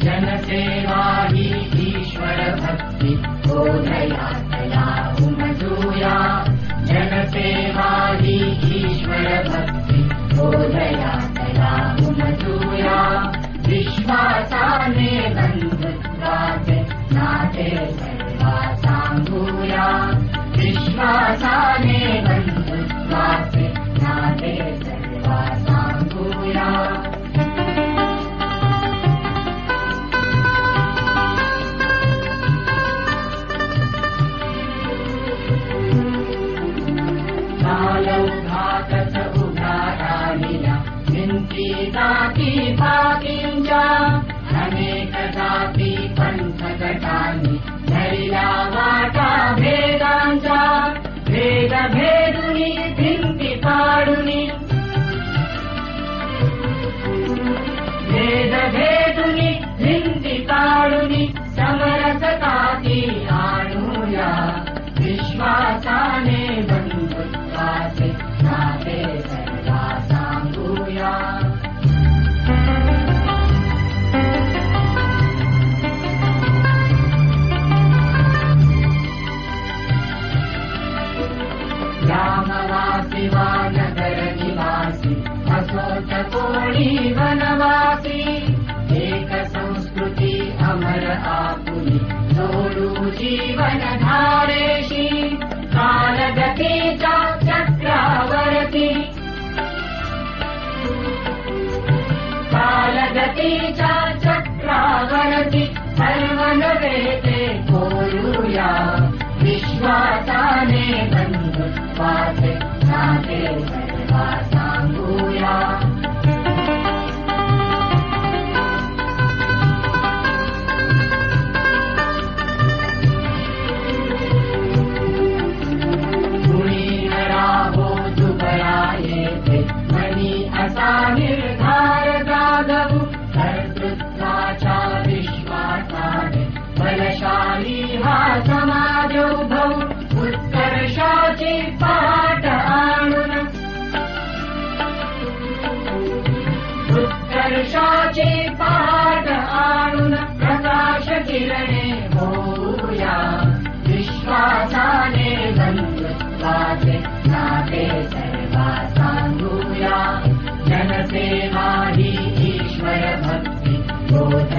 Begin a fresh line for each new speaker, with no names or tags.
जनसेवा ही ईश्वर भक्ति बोधयातया उमजूया जनसेवा ही ईश्वर भक्ति बोधयातया उमजूया विश्वासाने बंधुत्वाचे नाते सर्वा सांगूया विश्वासाने बंधुत्वाचे नाते सर्वा सांगूया घातच उघारालिया भिंती जाती भातींच्या अनेक जाती पंथ गटांनी धरिला वाटा भेदांचा भेद भेदुनी भिंती पाडुनी भेद भेदुनी भिंती पाडुनी समरसताती आणूया विश्वासाने बंधुत्वाचे नाते सर्वा सांगूया ग्रामवासी वा नगर निवासी असोच कोणी वनवासी एक संस्कृती अमर आपुली जोडू जीवन धारेशी कालगतीच्या चक्रावरती कालगतीच्या चक्रावरती सर्व नवे ते कोरूया विश्वासाने बंधुत्वाचे नाते सर्वा सांगूया असा निर्धार जागवू कर्तृत्वाच्या विश्वासाने बलशाली हा समाज उभवू उत्कर्षाची पाट आणून उत्कर्षाची पाट आणून प्रकाश किरणे होऊया विश्वासाने बंधुत्वाचे नाते सर्वा सांगूया जनसेवा ही ईश्वर भक्ति बोध